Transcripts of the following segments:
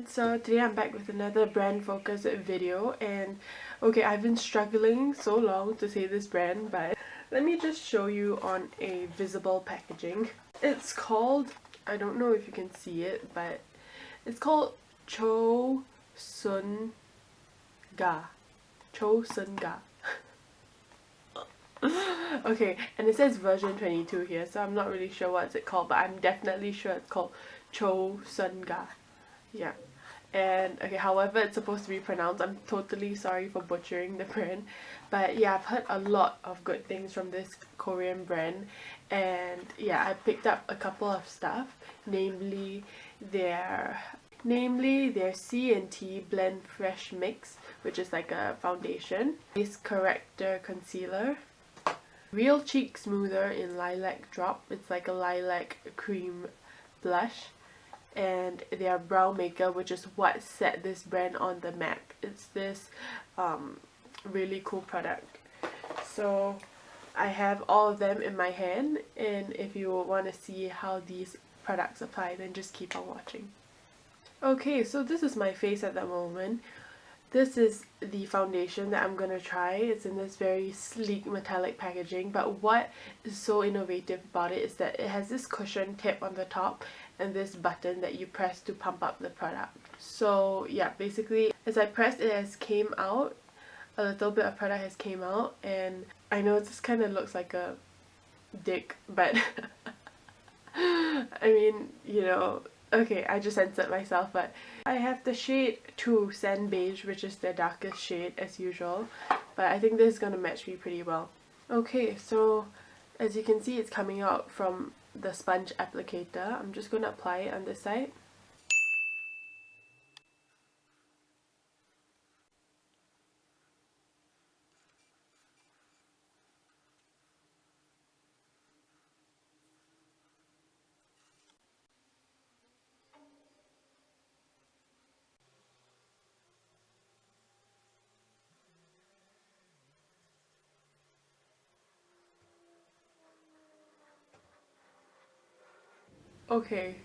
So today I'm back with another brand focused video, and okay, I've been struggling so long to say this brand, but let me just show you on a visible packaging. It's called, I don't know if you can see it, but it's called Chosungah. Chosungah. Okay, and it says version 22 here, so I'm not really sure what's it called, but I'm definitely sure it's called Chosungah. Yeah. And okay, however it's supposed to be pronounced, I'm totally sorry for butchering the brand, but yeah, I've heard a lot of good things from this Korean brand, and yeah, I picked up a couple of stuff, namely their C&T Blend Fresh Mix, which is like a foundation, this Corrector concealer, Real Cheek Smoother in Lilac Drop, it's like a lilac cream blush, and their brow maker, which is what set this brand on the map. It's this really cool product. So I have all of them in my hand, and if you want to see how these products apply, then just keep on watching. Okay, so this is my face at the moment. This is the foundation that I'm gonna try. It's in this very sleek metallic packaging, but what is so innovative about it is that it has this cushion tip on the top and this button that you press to pump up the product. So yeah, basically as I pressed, it has came out, a little bit of product has came out, and I know this kind of looks like a dick, but I mean, you know, okay, I just censored myself, but I have the shade 2 Sand Beige, which is the darkest shade as usual, but I think this is gonna match me pretty well. Okay, so as you can see, it's coming out from the sponge applicator. I'm just gonna apply it on this side. Okay,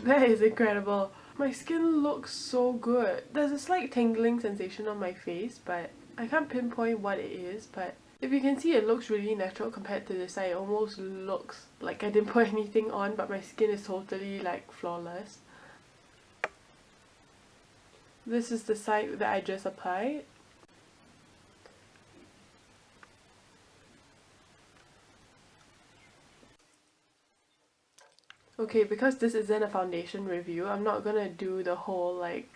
that is incredible. My skin looks so good. There's a slight tingling sensation on my face, but I can't pinpoint what it is, but if you can see, it looks really natural compared to this side. It almost looks like I didn't put anything on, but my skin is totally like flawless. This is the side that I just applied. Okay, because this isn't a foundation review, I'm not gonna do the whole like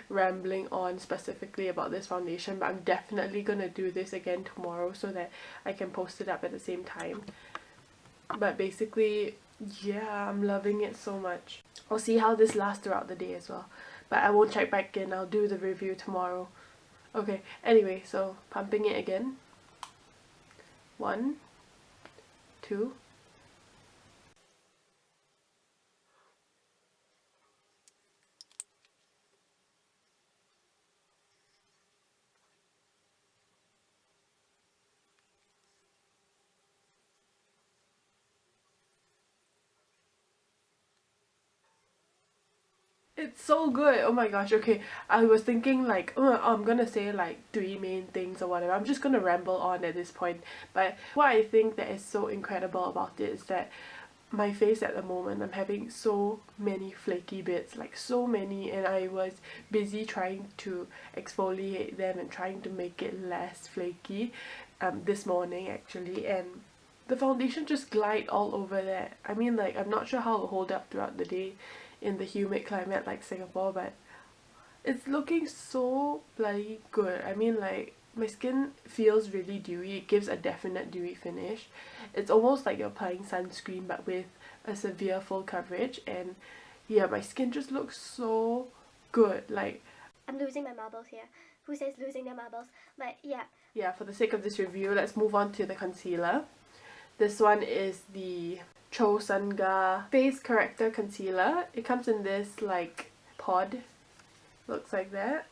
rambling on specifically about this foundation, but I'm definitely gonna do this again tomorrow so that I can post it up at the same time. But basically, yeah, I'm loving it so much. I'll see how this lasts throughout the day as well, but I won't check back in. I'll do the review tomorrow. Okay, anyway, so pumping it again. 1, 2. It's so good. Oh my gosh. Okay, I was thinking like, I'm gonna say like 3 main things or whatever. I'm just gonna ramble on at this point. But what I think that is so incredible about it is that my face at the moment, I'm having so many flaky bits, like so many, and I was busy trying to exfoliate them and trying to make it less flaky this morning actually, and the foundation just glide all over that. I mean, like, I'm not sure how it'll hold up throughout the day in the humid climate like Singapore, but it's looking so bloody good. I mean, like, my skin feels really dewy. It gives a definite dewy finish. It's almost like you're applying sunscreen but with a severe full coverage, and yeah, my skin just looks so good. Like, I'm losing my marbles here. Who says losing their marbles? But yeah. Yeah, for the sake of this review, let's move on to the concealer. This one is the Chosungah Face Corrector Concealer. It comes in this like pod. Looks like that.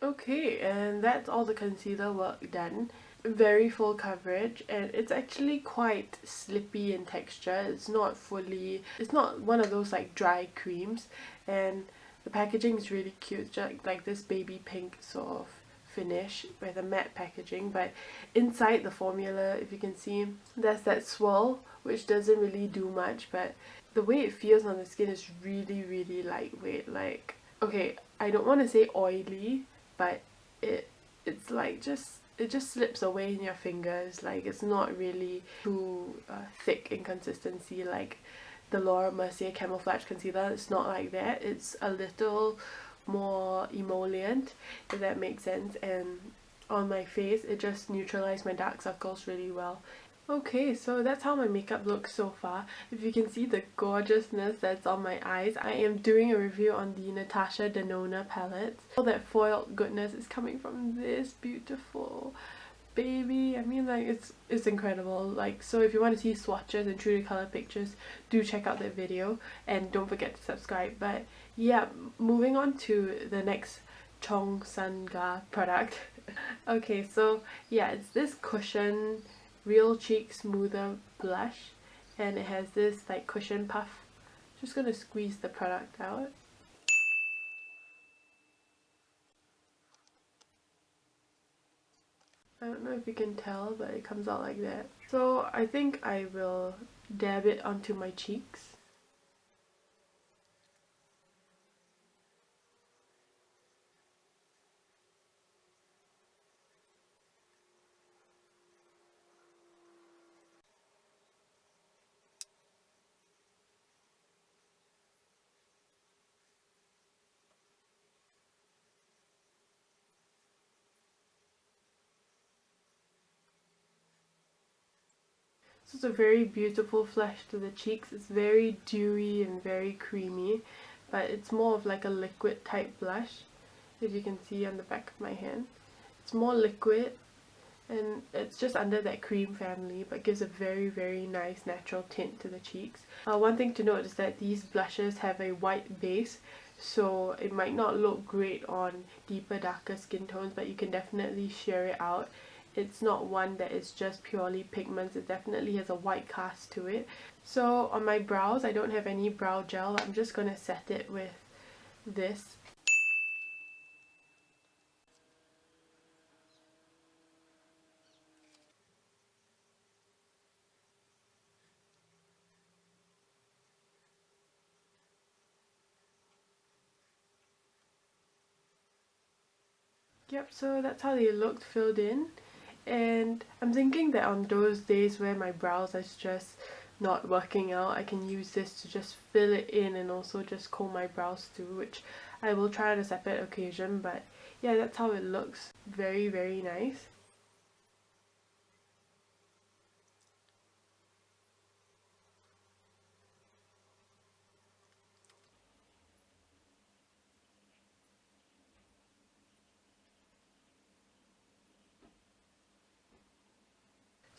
Okay, and that's all the concealer work done. Very full coverage, and it's actually quite slippy in texture. It's not one of those like dry creams, and the packaging is really cute, just like this baby pink sort of finish with a matte packaging. But inside the formula, if you can see, there's that swirl which doesn't really do much, but the way it feels on the skin is really, really lightweight. Like, okay, I don't want to say oily, but it's like it just slips away in your fingers. Like, it's not really too thick in consistency like the Laura Mercier Camouflage Concealer. It's not like that. It's a little more emollient, if that makes sense, and on my face it just neutralized my dark circles really well. Okay, so that's how my makeup looks so far. If you can see the gorgeousness that's on my eyes, I am doing a review on the Natasha Denona palettes. All that foiled goodness is coming from this beautiful baby. I mean, like, it's incredible. Like, so if you want to see swatches and true to color pictures, do check out that video, and don't forget to subscribe. But yeah, moving on to the next Chosungah product. Okay, so yeah, it's this cushion Real Cheek Smoother blush, and it has this like cushion puff. Just gonna squeeze the product out. I don't know if you can tell, but it comes out like that. So I think I will dab it onto my cheeks. So it's a very beautiful flush to the cheeks. It's very dewy and very creamy, but it's more of like a liquid type blush, as you can see on the back of my hand. It's more liquid, and it's just under that cream family, but gives a very, very nice natural tint to the cheeks. One thing to note is that these blushes have a white base, so it might not look great on deeper, darker skin tones, but you can definitely sheer it out. It's not one that is just purely pigments. It definitely has a white cast to it. So on my brows, I don't have any brow gel. I'm just gonna set it with this. Yep, so that's how they looked filled in. And I'm thinking that on those days where my brows are just not working out, I can use this to just fill it in and also just comb my brows too, which I will try on a separate occasion. But yeah, that's how it looks. Very, very nice.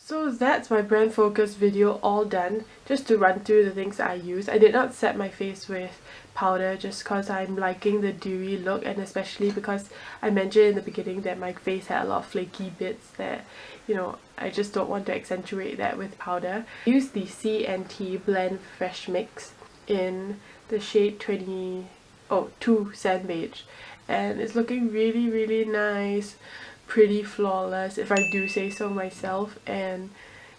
So that's my brand focus video all done. Just to run through the things that I use. I did not set my face with powder just because I'm liking the dewy look, and especially because I mentioned in the beginning that my face had a lot of flaky bits that, you know, I just don't want to accentuate that with powder. I used the C&T Blend Fresh Mix in the shade 2 Sand Beige, and it's looking really, really nice, pretty flawless if I do say so myself. And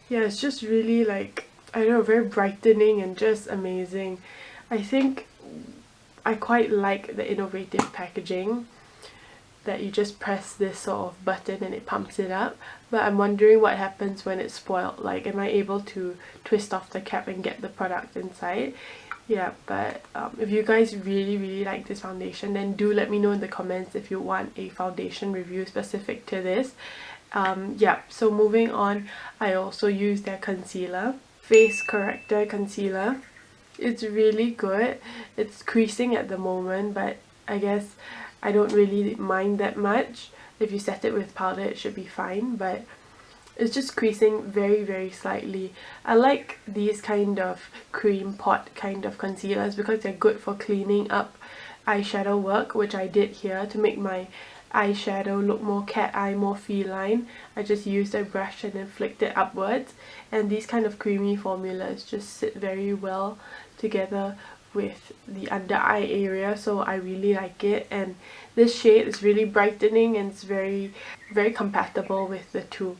yeah, it's just really, like, I don't know, very brightening and just amazing. I think I quite like the innovative packaging, that you just press this sort of button and it pumps it up, but I'm wondering what happens when it's spoiled. Like, am I able to twist off the cap and get the product inside? Yeah, but if you guys really, really like this foundation, then do let me know in the comments if you want a foundation review specific to this. Yeah, so moving on, I also use their concealer, Face Corrector concealer. It's really good. It's creasing at the moment, but I guess I don't really mind that much. If you set it with powder, it should be fine, but it's just creasing very, very slightly. I like these kind of cream pot kind of concealers because they're good for cleaning up eyeshadow work, which I did here to make my eyeshadow look more cat eye, more feline, I just used a brush and then flicked it upwards, and these kind of creamy formulas just sit very well together with the under eye area, so I really like it. And this shade is really brightening and it's very compatible with the two.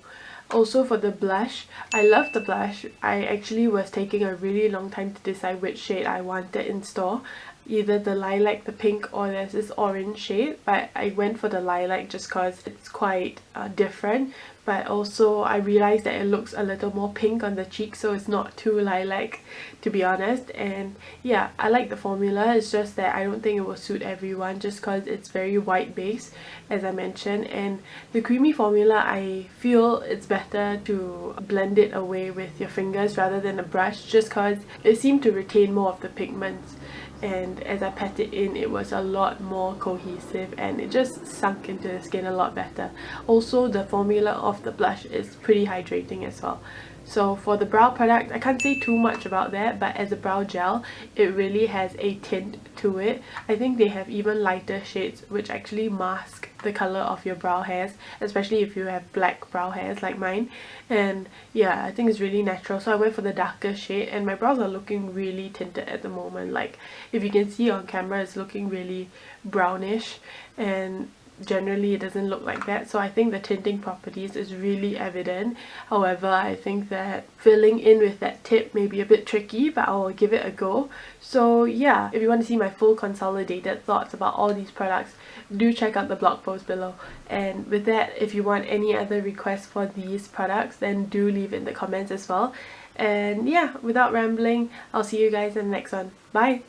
Also for the blush, I love the blush. I actually was taking a really long time to decide which shade I wanted in store. Either the lilac, the pink, or there's this orange shade, but I went for the lilac just because it's quite different, but also I realized that it looks a little more pink on the cheek, so it's not too lilac, to be honest. And yeah, I like the formula. It's just that I don't think it will suit everyone just because it's very white base, as I mentioned, and the creamy formula, I feel it's better to blend it away with your fingers rather than a brush, just because it seemed to retain more of the pigments. And as I pat it in, it was a lot more cohesive and it just sunk into the skin a lot better. Also, the formula of the blush is pretty hydrating as well. So for the brow product, I can't say too much about that, but as a brow gel, it really has a tint to it. I think they have even lighter shades which actually mask the color of your brow hairs, especially if you have black brow hairs like mine. And yeah, I think it's really natural, so I went for the darker shade, and my brows are looking really tinted at the moment. Like, if you can see on camera, it's looking really brownish, and generally it doesn't look like that, so I think the tinting properties is really evident. However, I think that filling in with that tip may be a bit tricky, but I will give it a go. So yeah, if you want to see my full consolidated thoughts about all these products, do check out the blog post below. And with that, if you want any other requests for these products, then do leave in the comments as well. And yeah, without rambling, I'll see you guys in the next one. Bye!